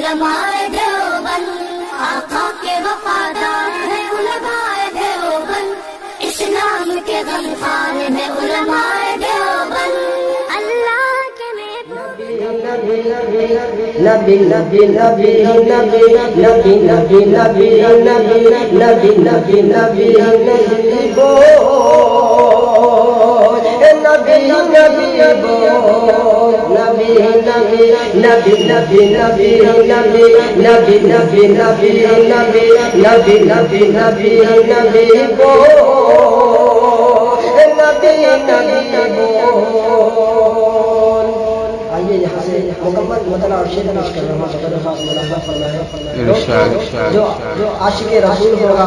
علماء دیوبند آقا کے وفادار ہے علماء دیوبند، اسلام کے غمخوار ہے علماء دیوبند، اللہ کے نبی نبی نبی نبی نبی نبی نبی نبی نبی نبی نبی بول نبی نبی بول نبی نبی نبی نبی نبی نبی نبی نبی نبی نبی نبی نبی نبی نبی بول نبی نبی بول۔ آئیے یہاں سے مکمل مطلع اور شعر پیش کر رہا ہوں، خاص ملاحظہ فرمائیں۔ جو عاشق رسول ہوگا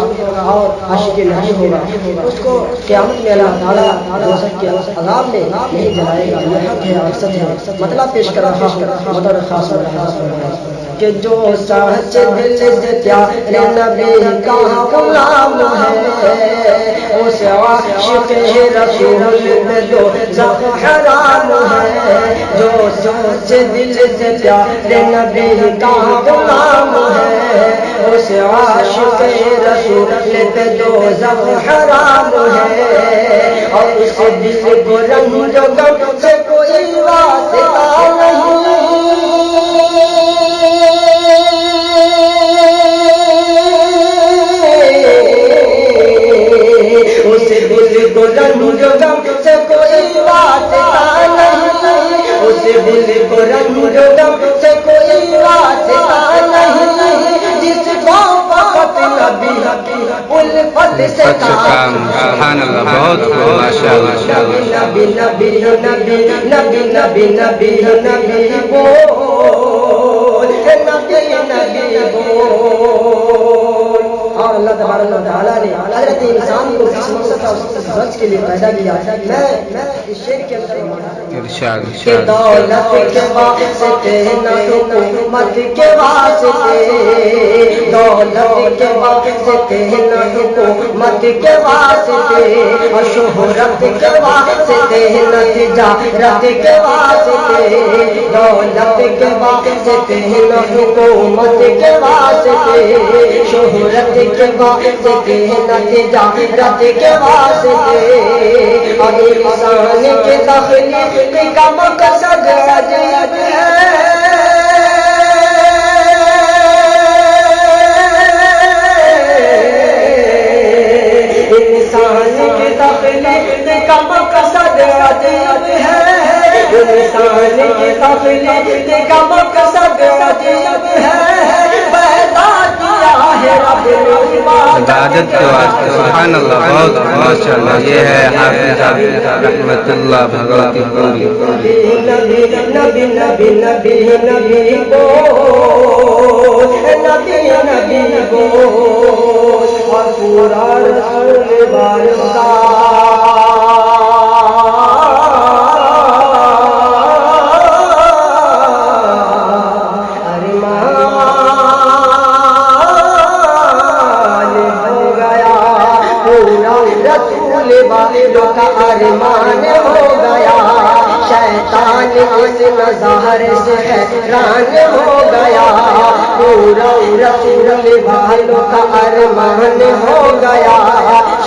اور عاشق نبی ہوگا اس کو قیامت میں اللہ تعالیٰ دوزخ کے عذاب میں نہیں جلائے گا، یہ حق ہے اور سچ ہے۔ مطلب پیش کر رہا ہوں، مطلب خاص ملاحظہ فرمائیں کہ جو سچ دل سے پیارے نبی کا غلام ہے اس عاشق رسول میں دوزخ حرام ہے، جو سچ دل سے پیارے نبی کا غلام ہے اس عاشق رسول میں دوزخ حرام ہے، اور اس دل کو رنج و غم سے کوئی واسطہ نہیں، اس دل کو رنج و غم سے کوئی واسطہ نہیں، اس دل کو رنج و غم سے کوئی واسطہ نہیں، جس کو فقط نبی الفت سے کام۔ سبحان اللہ، بہت ماشاء اللہ۔ نبی نبی نبی نبی نبی نبی نبی بول نبی نبی بول۔ اور اللہ تبارک و تعالیٰ نے حضرت انسان کو کس مقصد اور غرض کے لیے پیدا کیا، میں اس شعر کے اندر ارشاد کہ دولت کے واسطے نہ حکومت کے واسطے، دولت کے واسطے نہ حکومت کے واسطے، اور شہرت کے واسطے نہ تجارت کے واسطے، دولت کے واسطے نہ حکومت کے واسطے، شہرت کے واسطے نہ تجارت کے واسطے، اور انسان کے تخلیق کا مقصد عجیب ہے، انسان کی تخلیق کا مقصد عجیب ہے، انسان کی تخلیق کا مقصد عجیب ہے، پیدا کیا ہے رب عبادت کے واسطے۔ سبحان اللہ، بہت ماشاء اللہ۔ یہ ہے حافظ رحمت اللہ بھگوتی پوری۔ نبی نبی نبی نبی نبی بول نبی نبی بول، اور پورا رسول والوں کا والوں کا ارمان ہو گیا، شیطان اس نظر سے حیران ہو گیا، پورا رسول والوں کا ارمان ہو گیا،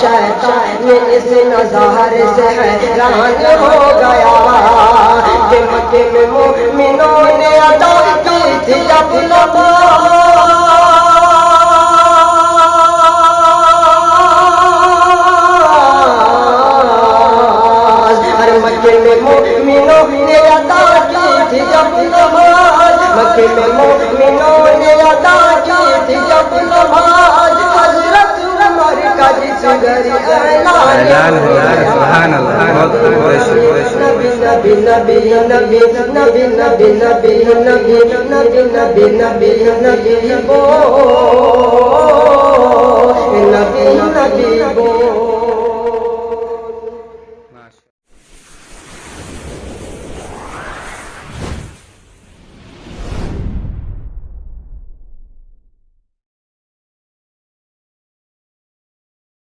شیطان اس نظر سے حیران ہو گیا، کہ مکے میں مومنوں نے ادا کی تھی جب نماز، مکے میں مومنوں نے ادا کی تھی جب نماز، مکے میں مومنوں نے ادا کی تھی جب نماز، حضرت عمر کا جس گھر اعلان ہو گیا۔ سبحان اللہ، بہت نبی نبی نبی نبی نبی نبی نبی نبی نبی نبی نبی نبی بول نبی نبی بول۔